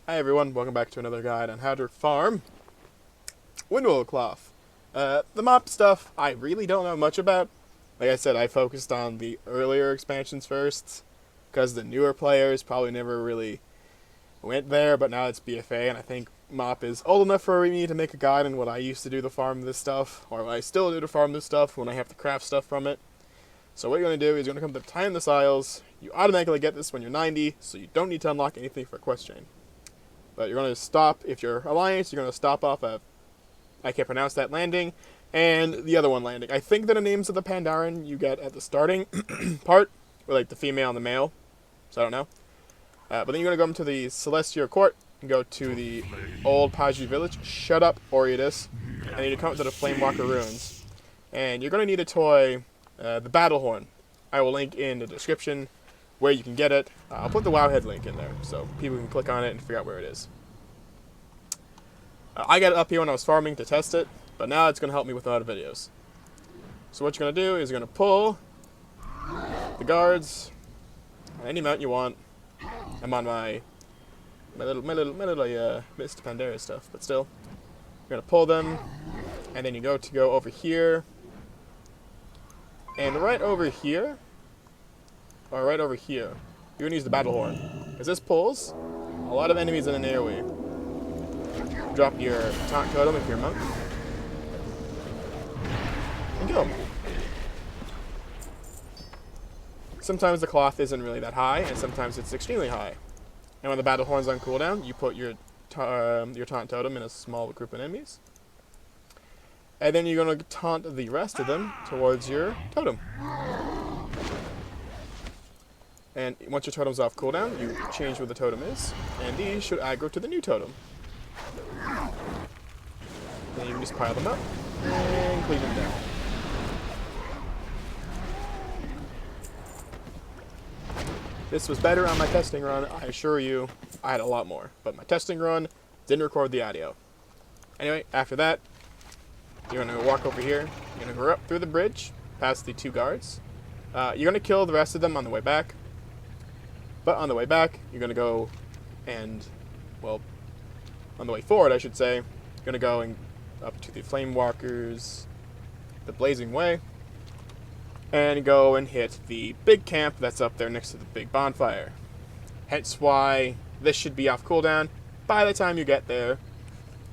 Hi everyone, welcome back to another guide on how to farm windwool cloth. The mop stuff I really don't know much about. Like I said, I focused on the earlier expansions first, because the newer players probably never really went there, but now it's BFA, and I think mop is old enough for me to make a guide on what I used to do to farm this stuff, or what I still do to farm this stuff when I have to craft stuff from it. So what you're going to do is you're going to come to time the styles. You automatically get this when you're 90, so you don't need to unlock anything for quest chain. But you're going to stop, if you're Alliance, you're going to stop off at, I can't pronounce that landing, and the other one landing. I think they're the names of the Pandaren you get at the starting part, or like the female and the male, so I don't know. But then you're going to go into the Celestial Court, and go to the old Paju village, shut up, Aureatus, and then you come up to the Flamewalker ruins. And you're going to need a toy, the Battle Horn. I will link in the description where you can get it. I'll put the Wowhead link in there so people can click on it and figure out where it is. I got it up here when I was farming to test it, but now it's going to help me with a lot of videos. So what you're going to do is you're going to pull the guards on any mount you want. I'm on my little Mr. Pandaria stuff, but still. You're going to pull them, and then you go over here. And right over here, you're going to use the Battle Horn. Because this pulls a lot of enemies in an AoE. Drop your taunt totem if you're a monk. And kill them. Sometimes the cloth isn't really that high, and sometimes it's extremely high. And when the Battle Horn's on cooldown, you put your taunt totem in a small group of enemies. And then you're going to taunt the rest of them towards your totem. And once your totem's off cooldown, you change where the totem is, and these should aggro to the new totem. Then you can just pile them up and clean them down. This was better on my testing run, I assure you. I had a lot more, but my testing run didn't record the audio. Anyway, after that, you're going to walk over here, you're going to go up through the bridge, past the two guards. You're going to kill the rest of them on the way back. But on the way back, you're going to go and, well, on the way forward, I should say, you're going to go and up to the Flamewalkers, the Blazing Way, and go and hit the big camp that's up there next to the big bonfire. Hence why this should be off cooldown by the time you get there.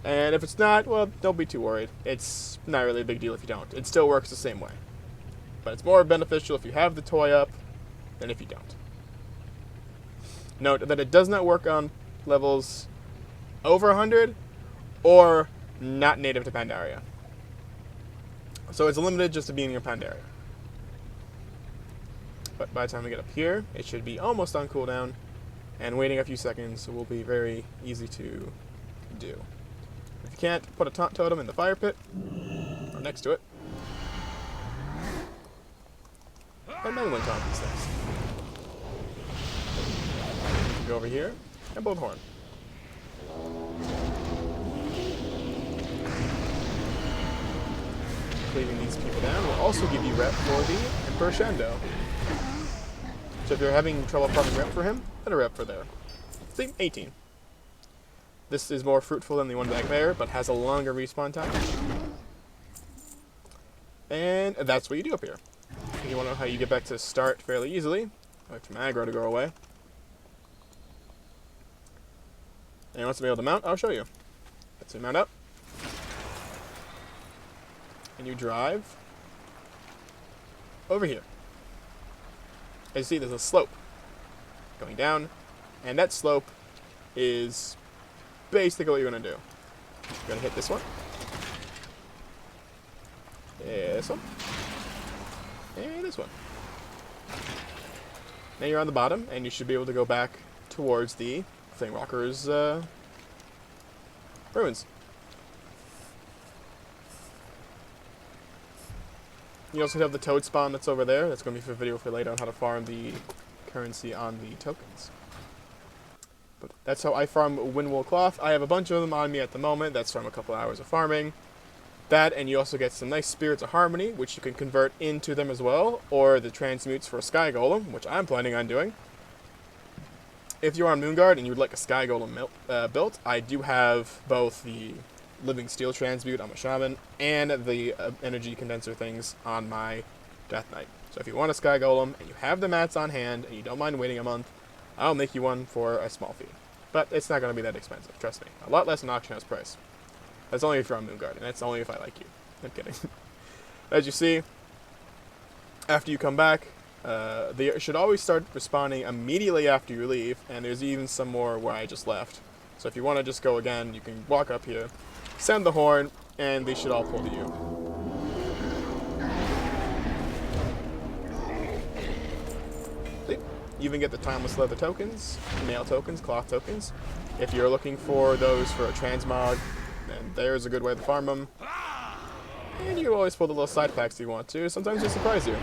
And if it's not, well, don't be too worried. It's not really a big deal if you don't. It still works the same way. But it's more beneficial if you have the toy up than if you don't. Note that it does not work on levels over 100 or not native to Pandaria. So it's limited just to being in Pandaria. But by the time we get up here, it should be almost on cooldown, and waiting a few seconds will be very easy to do. If you can't, put a taunt totem in the fire pit, or next to it, and manually taunt these things. Go over here and blow the horn. Cleaving these people down will also give you rep for the Emperor Shando. So if you're having trouble farming rep for him, then a rep for there. See, 18. This is more fruitful than the one back there, but has a longer respawn time. And that's what you do up here. If you want to know how you get back to start fairly easily, wait for my aggro to go away. And once I'm able to mount, I'll show you. Let's mount up. And you drive over here. As you see, there's a slope going down, and that slope is basically what you're going to do. You're going to hit this one, this one, and this one. Now you're on the bottom, and you should be able to go back towards the Flamewalker's ruins. You also have the toad spawn that's over there. That's going to be for a video for later on how to farm the currency on the tokens. But that's how I farm windwool cloth. I have a bunch of them on me at the moment. That's from a couple hours of farming. That, and you also get some nice Spirits of Harmony, which you can convert into them as well, or the transmutes for a Sky Golem, which I'm planning on doing. If you're on Moonguard and you would like a Sky Golem built, I do have both the Living Steel Transmute on my Shaman and the Energy Condenser things on my Death Knight. So if you want a Sky Golem and you have the mats on hand and you don't mind waiting a month, I'll make you one for a small fee. But it's not going to be that expensive, trust me. A lot less than auction house price. That's only if you're on Moonguard, and that's only if I like you. I'm kidding. As you see, after you come back, they should always start responding immediately after you leave, and there's even some more where I just left. So if you want to just go again, you can walk up here, sound the horn, and they should all pull to you. See? You even get the Timeless Leather tokens, Mail tokens, Cloth tokens. If you're looking for those for a transmog, then there's a good way to farm them. And you can always pull the little side packs if you want to. Sometimes they surprise you.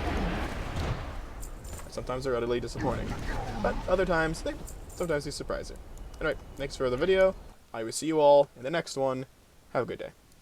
Sometimes they're utterly disappointing. But other times, sometimes they surprise you. Anyway, thanks for the video. I will see you all in the next one. Have a good day.